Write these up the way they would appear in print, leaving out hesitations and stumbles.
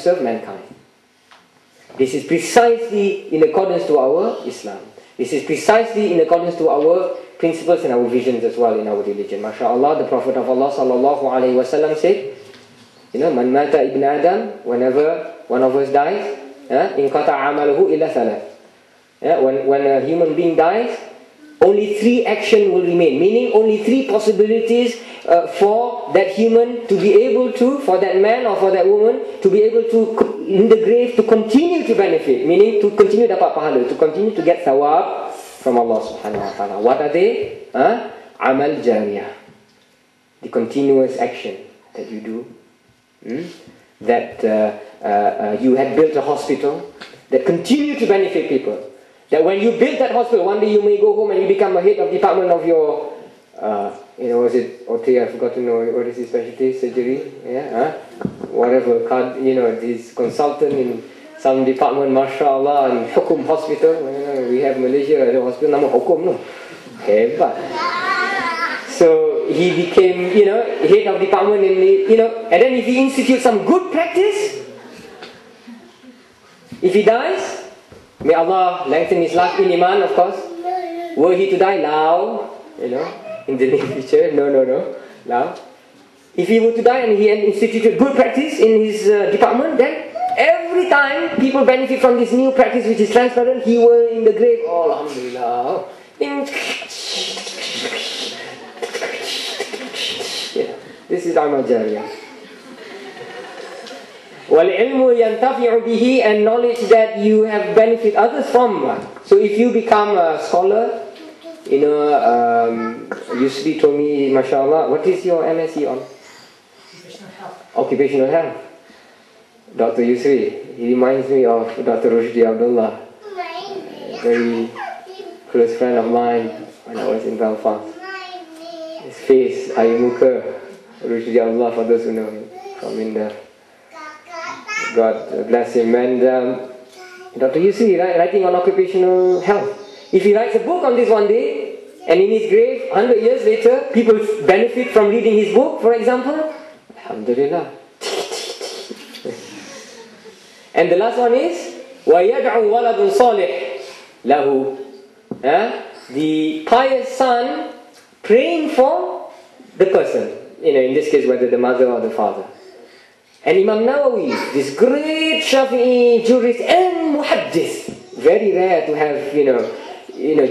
serve mankind. This is precisely in accordance to our Islam. This is precisely in accordance to our principles and our visions as well in our religion. MashaAllah, the Prophet of Allah sallallahu alaihi wasallam said, Man mata ibn Adam, whenever one of us dies, inqata amaluhu illa thalath. When a human being dies, only 3 actions will remain. Meaning only 3 possibilities for that human to be able to, for that man or for that woman, to be able to, in the grave, to continue to benefit. Meaning to continue dapat pahala, to continue to get thawab from Allah subhanahu wa ta'ala. What are they? Amal jariyah. The continuous action that you do. That you had built a hospital that continue to benefit people. That when you build that hospital, one day you may go home and you become a head of department of your, was it OT? I forgot to know what is his specialty, surgery, whatever. This consultant in some department, mashallah, in Hukum Hospital. We have Malaysia ada hospital nama Hukum, no, hebat. So he became, head of department in and then if he institutes some good practice, if he dies, may Allah lengthen his life in Iman, of course. Were he to die, Lao, in the near future, no, Lao. If he were to die and he had instituted good practice in his department, then every time people benefit from this new practice which is transparent, he will in the grave, oh, Alhamdulillah. This is Amal Jariyah. وَالْعِلْمُ يَنْتَفِعُ بِهِ, and knowledge that you have benefit others from. So if you become a scholar, Yusri told me, mashallah, what is your MSc on? Occupational health. Dr. Yusri, he reminds me of Dr. Rushdi Abdullah, a very close friend of mine when I was in Belfast. His face, air muka, Rushdi Abdullah, for those who know him from India. God bless him. And Dr. Yusri, writing on occupational health. If he writes a book on this one day, and in his grave, 100 years later, people benefit from reading his book, for example, Alhamdulillah. And the last one is وَيَدْعُ وَلَدٌ صَالِحٌ لَهُ, the pious son praying for the person, in this case whether the mother or the father. And Imam Nawawi, this great Shafi'i jurist and muhaddith, very rare to have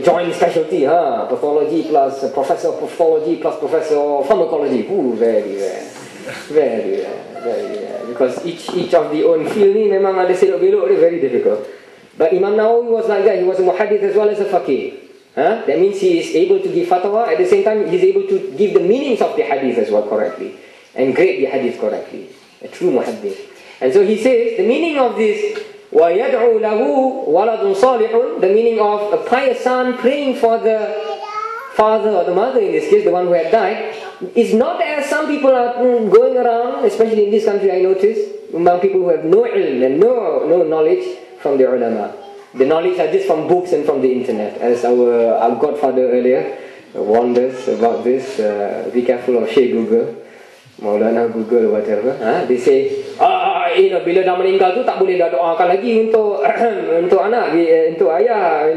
joint specialty, pathology plus professor of pathology plus professor of pharmacology. Very rare, very rare, very rare. Because each of the own field ni memang ada selok belok, very difficult. But Imam Nawawi was like that. He was a muhaddith as well as a faqih. That means he is able to give fatwa, at the same time he is able to give the meanings of the hadith as well correctly, and grade the hadith correctly. A true muhaddith. And so he says, the meaning of this وَيَدْعُ لَهُ وَلَدٌ صَالِحٌ, the meaning of a pious son praying for the father or the mother, in this case the one who had died, is not as some people are going around, especially in this country I notice, among people who have no ilm and no knowledge from the ulama. The knowledge are just from books and from the internet, as our godfather earlier warned us about this. Be careful of Sheikh Google, Maulana Google, whatever. They say, bila dah meninggal tu tak boleh dah doakan lagi untuk anak, untuk ayah,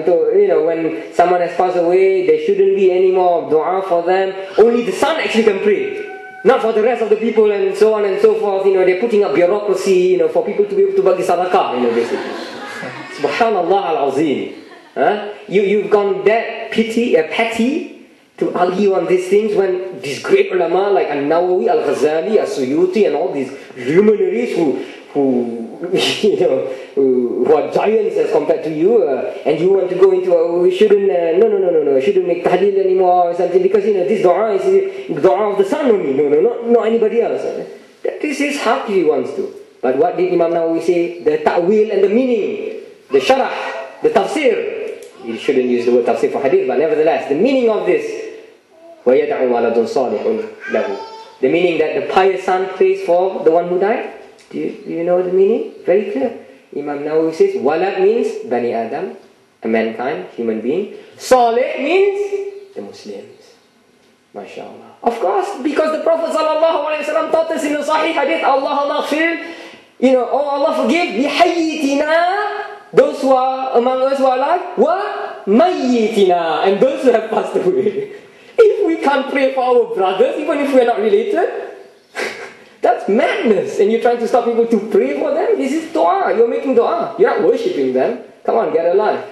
when someone has passed away, there shouldn't be any more dua for them. Only the son actually can pray, not for the rest of the people, and so on and so forth. They're putting up bureaucracy, for people to be able to bagi sadaqah, basically. Subhanallah al-Azim. You've gone that petty to argue on these things when these great ulama like al-Nawawi, al-Ghazali, al-Suyuti, and all these luminaries who are giants as compared to you, and you want to go into we shouldn't shouldn't make tahleel anymore or something, because this dua is dua of the son only, not anybody else. This is how he wants to. But what did Imam Nawawi say? The ta'wil and the meaning, the sharah, the tafsir. You shouldn't use the word tafsir for hadith, but nevertheless, the meaning of this, وَيَدْعُ وَلَدٌ صَالِحٌ لَهُ, the meaning that the pious son prays for the one who died. Do you know the meaning? Very clear. Imam Nawawi says, walad means Bani Adam, a mankind, human being. Salih means the Muslims. MashaAllah. Of course, because the Prophet ﷺ taught us in a Sahih hadith, Allahumma ghfir Oh Allah forgive, لِحَيِّتِنَا, those who are among us who are alive, وَمَيِّتِنَا, and those who have passed away. If we can't pray for our brothers, even if we are not related, that's madness. And you're trying to stop people to pray for them? This is dua. You're making dua. You're not worshipping them. Come on, get alive.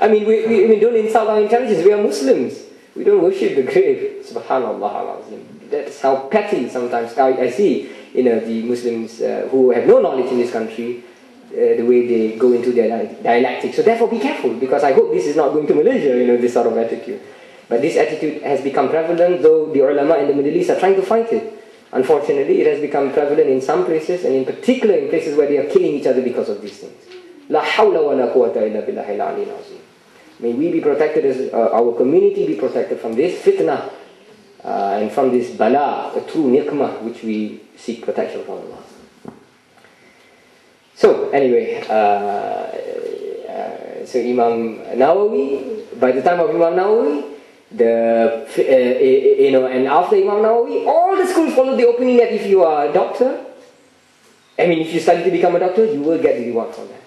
I mean, we don't insult our intelligence. We are Muslims. We don't worship the grave. Subhanallah al-Azim. That's how petty sometimes I see, the Muslims who have no knowledge in this country, the way they go into their dialectic. So therefore be careful, because I hope this is not going to Malaysia, this sort of attitude. But this attitude has become prevalent, though the ulama in the Middle East are trying to fight it. Unfortunately, it has become prevalent in some places, and in particular in places where they are killing each other because of these things. La hawla wa la quwwata illa billahi al-ali al-azim. May we be protected, as our community be protected from this fitna, and from this bala, a true nikmah, which we seek protection from Allah. So, anyway, so Imam Nawawi, by the time of Imam Nawawi, and after Imam Nawawi, all the schools follow the opinion that if you are a doctor, if you study to become a doctor, you will get the reward for that.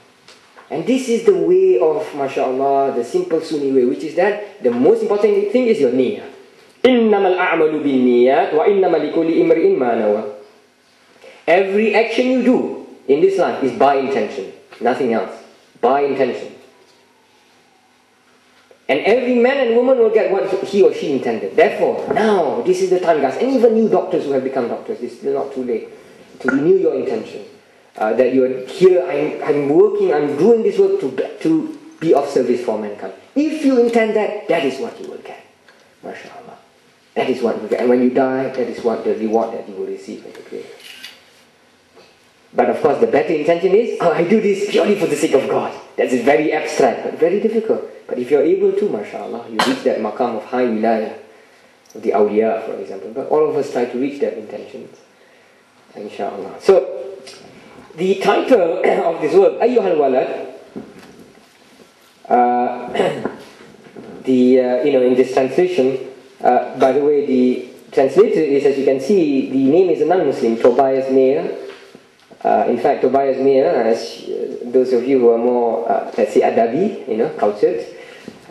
And this is the way of, mashallah, the simple Sunni way, which is that the most important thing is your niyyah. إِنَّمَا الْأَعْمَلُ بِالنِّيَّاتِ وَإِنَّمَا لِكُلِّ إِمْرِئٍ مَّا نَوَى. Every action you do in this life is by intention, nothing else. By intention. And every man and woman will get what he or she intended. Therefore, now, this is the time, guys. And even new doctors who have become doctors, it's still not too late to renew your intention. That you are here, I'm working, I'm doing this work to be of service for mankind. If you intend that, that is what you will get. MashaAllah. That is what you will get. And when you die, that is what the reward that you will receive in the grave. But of course, the better intention is, I do this purely for the sake of God. That's very abstract, but very difficult. But if you're able to, mashallah, you reach that maqam of high wilayah, of the awliya, for example. But all of us try to reach that intention, inshallah. So, the title of this work, Ayyuhal Walad, in this translation, by the way, the translator is, as you can see, the name is a non-Muslim, Tobias Mayer. In fact, Tobias Mayer, as those of you who are more, let's say, adabi, cultured,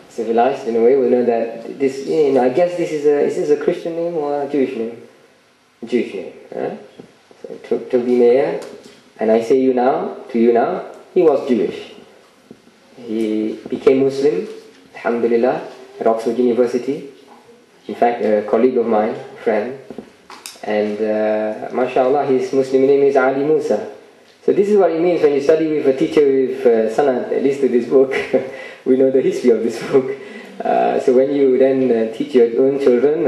civilized in a way, will know that this, I guess is this a Christian name or a Jewish name? Jewish name. So, Toby Mayer, and I say to you now, he was Jewish. He became Muslim, alhamdulillah, at Oxford University. In fact, a colleague of mine, friend. And mashallah, his Muslim name is Ali Musa. So this is what it means when you study with a teacher with sanad, at least to this book. We know the history of this book. So when you then teach your own children,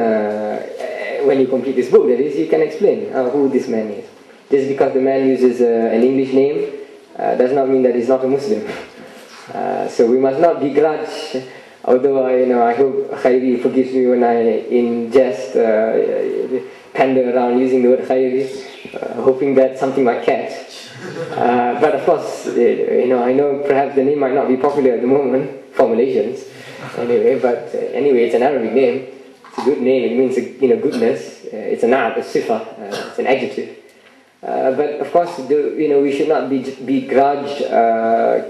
when you complete this book, that is, you can explain who this man is. Just because the man uses an English name does not mean that he's not a Muslim. So we must not begrudge. Although I hope Khairi forgives me when I, in jest, pander around using the word Khairi, hoping that something might catch. But of course, I know perhaps the name might not be popular at the moment for Malaysians. Anyway, it's an Arabic name. It's a good name. It means goodness. It's an a sifa. It's an adjective. But of course, we should not begrudge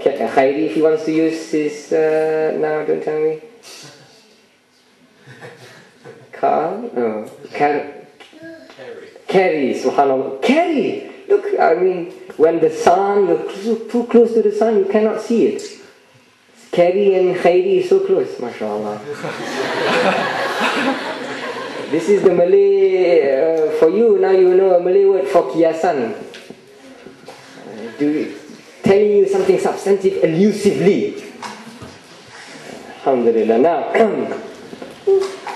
Khairi if he wants to use his. Now, don't tell me. Carl? No. Carry, subhanAllah. Carry! Look, when the sun, you're too close to the sun, you cannot see it. Carry and Khairi is so close, mashallah. This is the Malay, for you, now you know a Malay word for kiasan. Telling you something substantive elusively. Alhamdulillah. Now,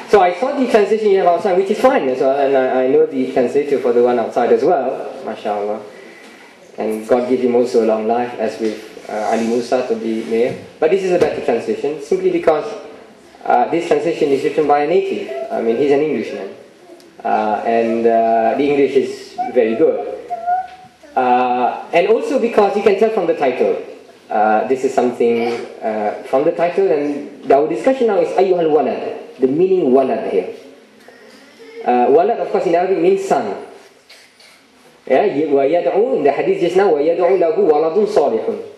so I saw the translation you have outside, which is fine as well, and I know the translator for the one outside as well, mashallah. And God give him also a long life, as with Ali Musa to be mayor. But this is a better translation, simply because this translation is written by a native. He's an Englishman. And the English is very good. And also because you can tell from the title. This is something from the title, and our discussion now is Ayyuhal Walad. The meaning walad here. Walad, of course, in Arabic means son. وَيَدْعُو, in the hadith just now, وَيَدْعُو لَهُ وَلَدٌ صَالِحٌ.